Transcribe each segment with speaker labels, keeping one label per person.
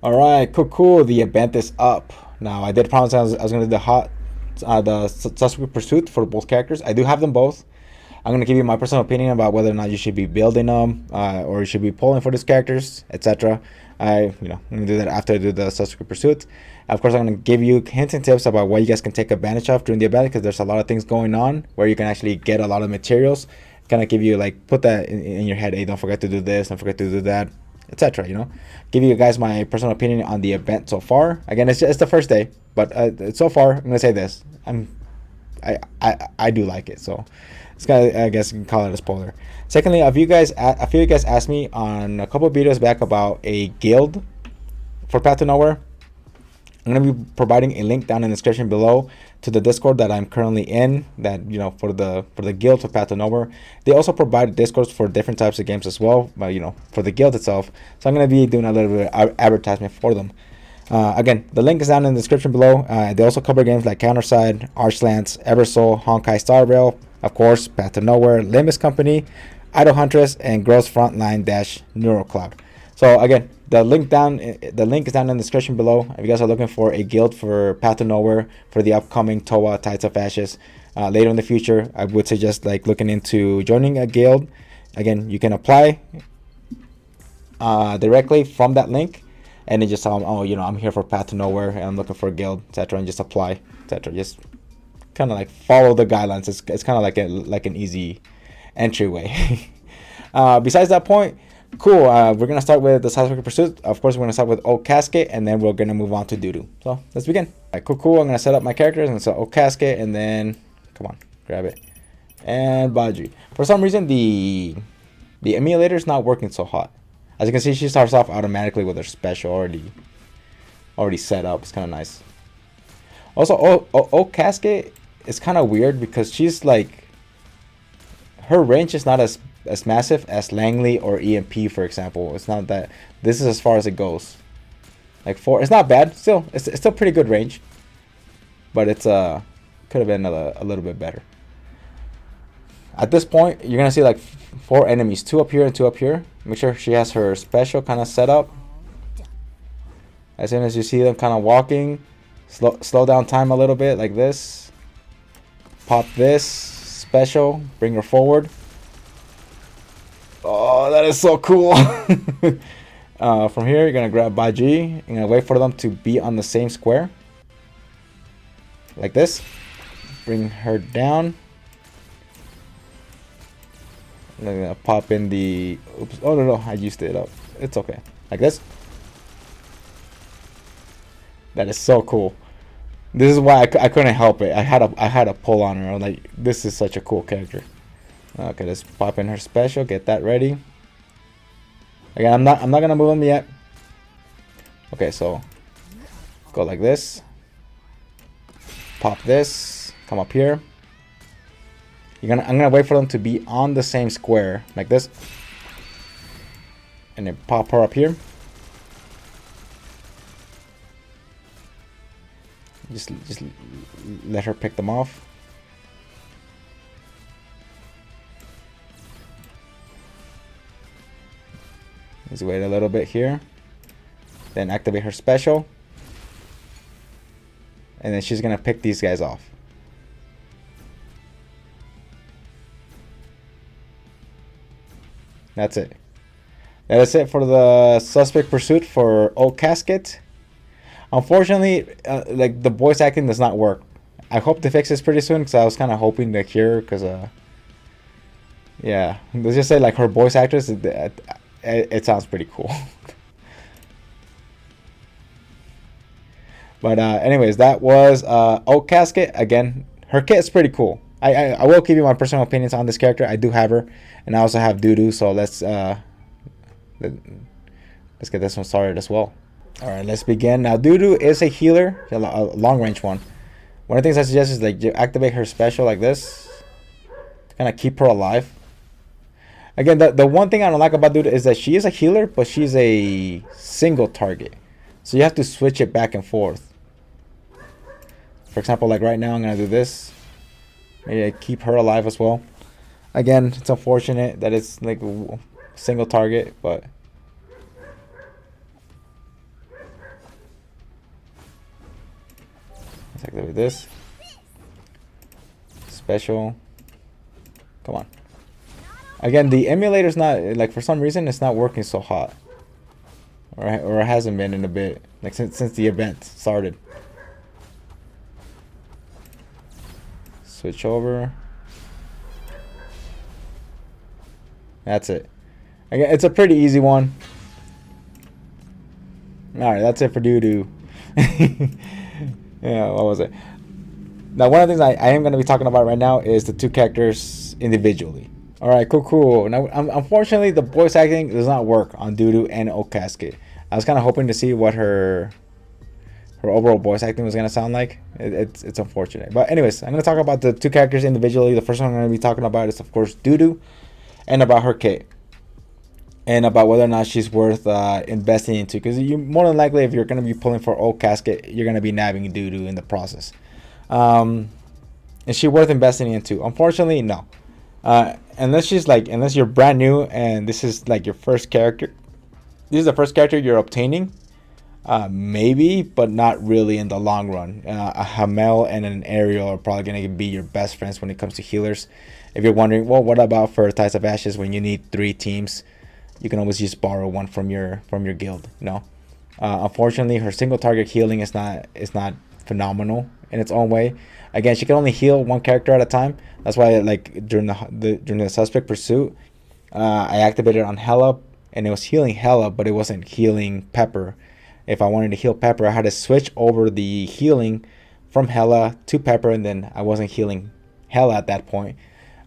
Speaker 1: All right, cool. The event is up. Now, I did promise I was going to do the Suspect Pursuit for both characters. I do have them both. I'm going to give you my personal opinion about whether or not you should be building them or you should be pulling for these characters, etc. I'm going to do that after I do the Suspect Pursuit. Of course, I'm going to give you hints and tips about what you guys can take advantage of during the event, because there's a lot of things going on where you can actually get a lot of materials. Kind of give you, like, put that in your head. Hey, don't forget to do this, don't forget to do that, etc. Give you guys my personal opinion on the event so far. Again, it's the first day, but so far I'm gonna say this: I do like it, so it's kind of, I guess you can call it a spoiler. Secondly, a few of you guys asked me on a couple of videos back about a guild for Path to Nowhere. I'm going to be providing a link down in the description below to the Discord that I'm currently in, that for the guild for Path to Nowhere. They also provide Discords for different types of games as well, but for the guild itself. So I'm going to be doing a little bit of advertisement for them. Again, the link is down in the description below. They also cover games like Counterside, Archlance, Eversoul, Honkai Star Rail, of course, Path to Nowhere, Limbus Company, Idle Huntress, and Girls Frontline NeuroCloud. So again, the link is down in the description below. If you guys are looking for a guild for Path to Nowhere for the upcoming TOA Tides of Ashes later in the future, I would suggest looking into joining a guild. Again, you can apply directly from that link, and then just tell them, oh, I'm here for Path to Nowhere and I'm looking for a guild, etc., and just apply, etc. Just kind of like follow the guidelines. It's kind of like an easy entryway. Besides that point, cool. We're gonna start with the Suspect Pursuit. Of course, we're gonna start with 𝗜𝘁𝗁𝗂𝗏𝗏, and then we're gonna move on to Dudu. So let's begin. All right, cool. I'm gonna set up my characters and so 𝗜𝘁𝗁𝗂𝗏𝗏, and then come on, grab it, and 𝗜ྦաջ𝗁𝗓. For some reason, the emulator is not working so hot. As you can see, she starts off automatically with her special already set up. It's kind of nice. Also, 𝗜𝗁𝗂𝗏𝗏 is kind of weird because she's like, her range is not as massive as Langley or EMP, for example. It's not that. This is as far as it goes. Like 4, it's not bad. Still, it's still pretty good range, but it's could have been a little bit better. At this point, you're gonna see like 4 enemies, 2 up here and 2 up here. Make sure she has her special kind of set up. As soon as you see them kind of walking, slow down time a little bit like this. Pop this special, bring her forward. Oh, that is so cool. From here, you're gonna grab 𝗜𝗁𝗓𝗏𝗏. You're gonna wait for them to be on the same square, like this. Bring her down. I'm gonna pop in the. Oops! Oh no, I used it up. It's okay. Like this. That is so cool. This is why I couldn't help it. I had a pull on her. I was like, this is such a cool character. Okay, let's pop in her special. Get that ready. Again, I'm not gonna move them yet. Okay, so go like this. Pop this. Come up here. I'm gonna wait for them to be on the same square like this, and then pop her up here. Just let her pick them off. Let's wait a little bit here. Then activate her special. And then she's gonna pick these guys off. That's it. That is it for the Suspect Pursuit for 𝗜𝗁𝗓𝗏𝗏𝗏. Unfortunately, like, the voice acting does not work. I hope to fix this pretty soon, because I was kind of hoping to hear, because yeah, let's just say like her voice actress, it sounds pretty cool. But anyways, that was 𝗜𝗁𝗓𝗏𝗏𝗏. Again, her kit is pretty cool. I will give you my personal opinions on this character. I do have her, and I also have Dudu. So let's get this one started as well. All right, let's begin. Now, Dudu is a healer, a long range one. One of the things I suggest is like you activate her special like this, to kind of keep her alive. Again, the one thing I don't like about Dudu is that she is a healer, but she's a single target, so you have to switch it back and forth. For example, like right now, I'm gonna do this. Maybe I keep her alive as well. Again, it's unfortunate that it's like a single target, but Let's activate this. Special. Come on. Again, the emulator's not, like, for some reason, it's not working so hot. Or it hasn't been in a bit. Like, since the event started. Switch over. That's it. Again, it's a pretty easy one. Alright, that's it for Dudu. Yeah, what was it? Now, one of the things I am going to be talking about right now is the two characters individually. Alright, cool. Now, unfortunately, the voice acting does not work on Dudu and 𝗁𝘁𝗁𝘂𝗁𝘁𝗂𝗂. I was kind of hoping to see what her overall voice acting was going to sound like. It's unfortunate. But anyways, I'm going to talk about the two characters individually. The first one I'm going to be talking about is, of course, Dudu, and about her kit. And about whether or not she's worth investing into. Because you more than likely, if you're going to be pulling for 𝗁𝘁𝗁𝘂𝗁𝘁𝗂𝗂, you're going to be nabbing Dudu in the process. Is she worth investing into? Unfortunately, no. Unless you're brand new and this is like your first character. This is the first character you're obtaining. Maybe, but not really in the long run. A Hamel and an Ariel are probably going to be your best friends when it comes to healers. If you're wondering, well, what about for 𝗁𝘁𝗁𝘂𝗂𝗂 of Ashes when you need 3 teams? You can always just borrow one from your guild. No, unfortunately, her single target healing is not phenomenal in its own way. Again, she can only heal one character at a time. That's why, like, during the suspect pursuit, I activated on 𝗁𝘁, and it was healing 𝗁𝘁, but it wasn't healing Pepper. If I wanted to heal Pepper, I had to switch over the healing from 𝗁𝘁 to Pepper, and then I wasn't healing 𝗁𝘁 at that point.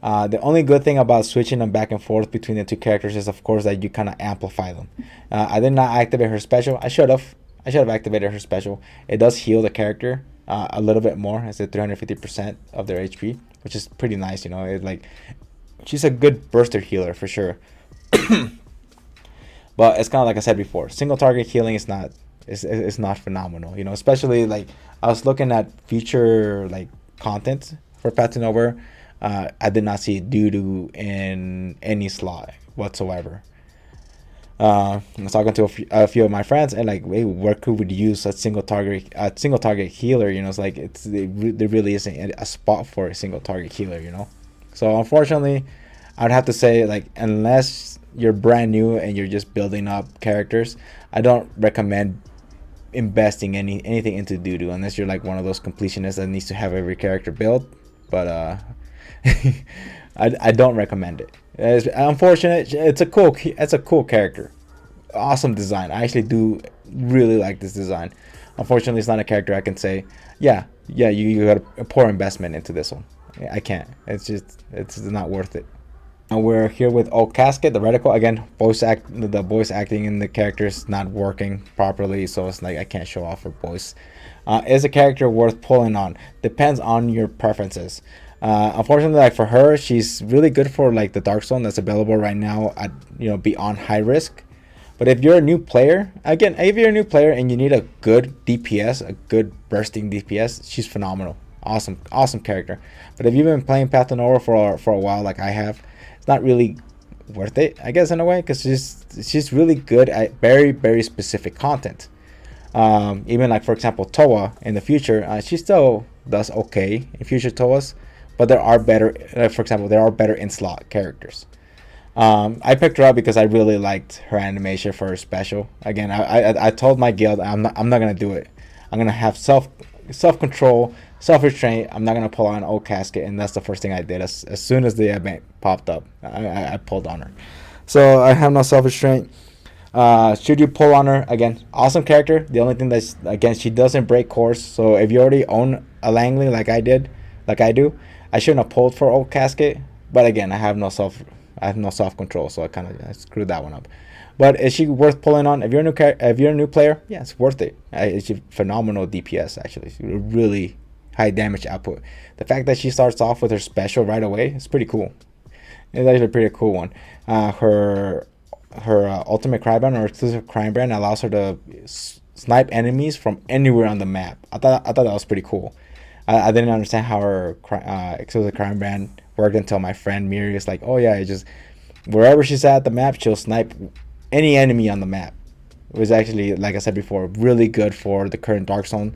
Speaker 1: The only good thing about switching them back and forth between the two characters is, of course, that you kind of amplify them. I did not activate her special. I should have activated her special. It does heal the character a little bit more. It's at 350% of their HP, which is pretty nice. You know, she's a good burster healer for sure. But it's kind of like I said before, single target healing is not phenomenal. You know, especially like I was looking at future like content for Path to Nowhere. I did not see Dudu in any slot whatsoever. I was talking to a few of my friends, and like, hey, where could we use a single target healer? You know, it's like there really isn't a spot for a single target healer. You know, so unfortunately, I'd have to say, like, unless you're brand new and you're just building up characters, I don't recommend investing anything into Dudu unless you're like one of those completionists that needs to have every character built. But I don't recommend it. It's unfortunate. It's a cool character. Awesome design. I actually do really like this design. Unfortunately, it's not a character I can say, yeah, you got a poor investment into this one. I can't. It's not worth it. And we're here with 𝗁𝘁𝗁𝘂𝗁𝘁𝗂𝗂. The reticle again. The voice acting in the character is not working properly, so it's like I can't show off her voice. Is a character worth pulling on? Depends on your preferences. Unfortunately, like for her, she's really good for like the Dark Zone that's available right now at, you know, beyond high risk. But if you're a new player, again, if you're a new player and you need a good DPS, a good bursting DPS, she's phenomenal. Awesome character. But if you've been playing Path to Nowhere for a while, like I have, it's not really worth it, I guess, in a way, because she's really good at very specific content. Even like, for example, 𝗁𝘁 in the future, she still does okay in future 𝗁𝘁s, but there are better. For example, there are better in slot characters. I picked her up because I really liked her animation for her special. Again, I told my guild I'm not gonna do it. I'm gonna have self control, self restraint. I'm not gonna pull on 𝗁𝘁𝗁𝘂𝗁𝘂𝗁𝘁𝗁𝗂, and that's the first thing I did. As soon as the event popped up, I pulled on her. So I have no self restraint. Should you pull on her? Again, awesome character. The only thing that's, again, she doesn't break course. So if you already own a Langley like I do, I shouldn't have pulled for 𝗁𝘁𝗁𝘂𝗁𝘁𝗁𝗂. But again, I have no self control, so I screwed that one up. But is she worth pulling on? If you're a new player, yeah, it's worth it. It's a phenomenal DPS, actually. It's really high damage output. The fact that she starts off with her special right away is pretty cool. It's actually a pretty cool one. Her ultimate crime brand or exclusive crime brand allows her to snipe enemies from anywhere on the map. I thought that was pretty cool. I didn't understand how her exclusive crime brand worked until my friend Miri is like, oh yeah, it just wherever she's at the map, she'll snipe any enemy on the map. It was actually, like I said before, really good for the current Dark Zone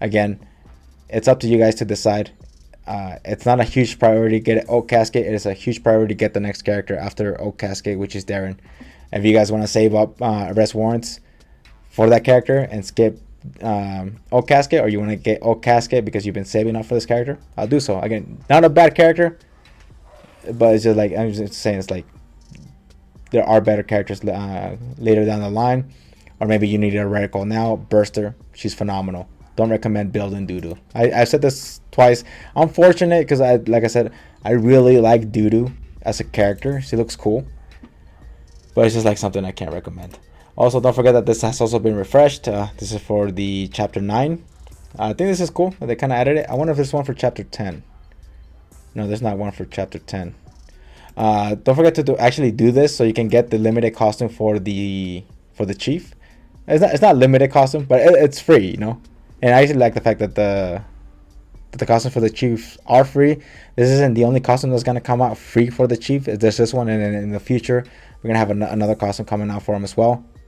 Speaker 1: Again, it's up to you guys to decide. It's not a huge priority get 𝗁𝘁𝗍𝗂𝗓. It is a huge priority get the next character after 𝗁𝘁𝗍𝗂𝗓, which is Darren. If you guys want to save up arrest warrants for that character and skip 𝗁𝘁𝗍𝗂𝗓, or you want to get 𝗁𝘁𝗍𝗂𝗓 because you've been saving up for this character, I'll do so. Again, not a bad character, but it's just like, I'm just saying, it's like there are better characters later down the line, or maybe you need a reticle now. Burster, she's phenomenal. Don't recommend building Dudu. I've said this twice. Unfortunate, because like I said, I really like Dudu as a character. She looks cool, but it's just like something I can't recommend. Also, don't forget that this has also been refreshed. This is for the chapter 9. I think this is cool. They kind of added it. I wonder if there's one for chapter 10. No, there's not one for chapter 10. Don't forget to actually do this so you can get the limited costume for the chief. It's not limited costume, but it's free, you know. And I actually like the fact that the costumes for the chief are free. This isn't the only costume that's gonna come out free for the chief. There's this one, and in the future we're gonna have another costume coming out for him as well,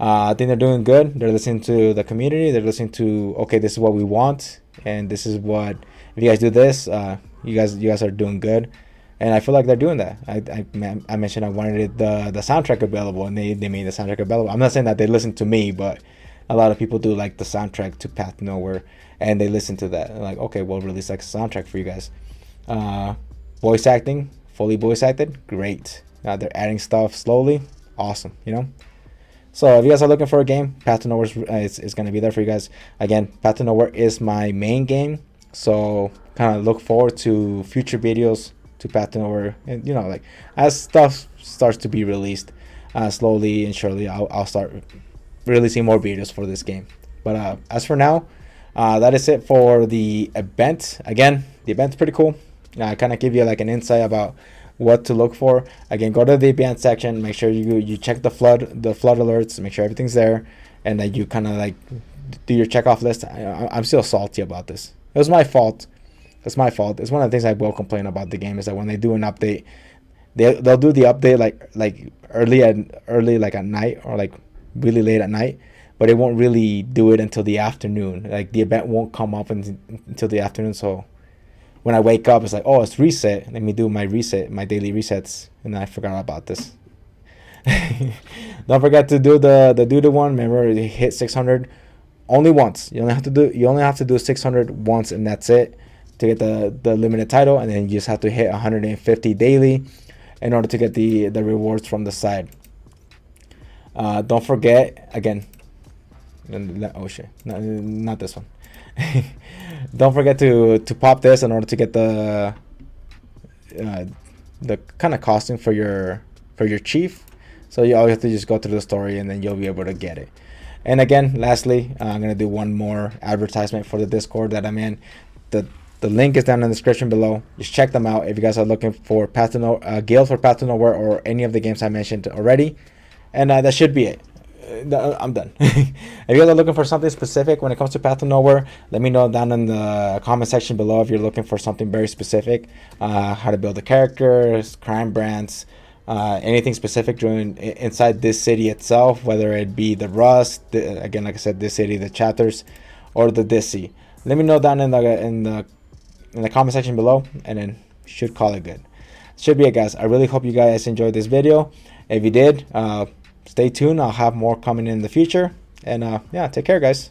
Speaker 1: I think they're doing good. They're listening to the community. They're listening to, okay, this is what we want, and this is what, if you guys do this, you guys are doing good. And I feel like they're doing that. I mentioned I wanted the soundtrack available, and they made the soundtrack available. I'm not saying that they listen to me, but a lot of people do like the soundtrack to Path to Nowhere, and they listen to that. They're like, okay, we'll release like a soundtrack for you guys. Voice acting, fully voice acted, great. They're adding stuff slowly, awesome, you know. So if you guys are looking for a game, Path to Nowhere is going to be there for you guys. Again, Path to Nowhere is my main game, so kind of look forward to future videos to Path to Nowhere, and you know, like as stuff starts to be released, slowly and surely I'll start releasing more videos for this game. But as for now, that is it for the event. Again, the event's pretty cool. I kind of give you like an insight about what to look for. Again, go to the event section, make sure you check the flood alerts, make sure everything's there, and then you kind of like do your checkoff list. I'm still salty about this. It was my fault. It's my fault. It's one of the things I will complain about the game, is that when they do an update, they'll do the update like early like at night, or like really late at night, but it won't really do it until the afternoon. Like the event won't come up until the afternoon. So when I wake up, it's like, oh, it's reset. Let me do my daily resets, and then I forgot about this. Don't forget to do the Dudu one. Remember, it hit 600 only once. You only have to do 600 once, and that's it, to get the limited title. And then you just have to hit 150 daily in order to get the rewards from the side. Don't forget, again, oh shit, not this one. Don't forget to pop this in order to get the kind of costume for your chief. So you always have to just go through the story, and then you'll be able to get it. And again, lastly, I'm gonna do one more advertisement for the Discord that I'm in. The link is down in the description below. Just check them out if you guys are looking for guild for Path to Nowhere, or any of the games I mentioned already. And that should be it. I'm done. If you guys are looking for something specific when it comes to Path to Nowhere, let me know down in the comment section below if you're looking for something very specific. How to build the characters, crime brands, anything specific inside this city itself, whether it be the Rust, again, like I said, this city, the chapters, or the DC. Let me know down in the comment section below, and then should call it good. Should be it, guys. I really hope you guys enjoyed this video. If you did, stay tuned. I'll have more coming in the future. And yeah, take care, guys.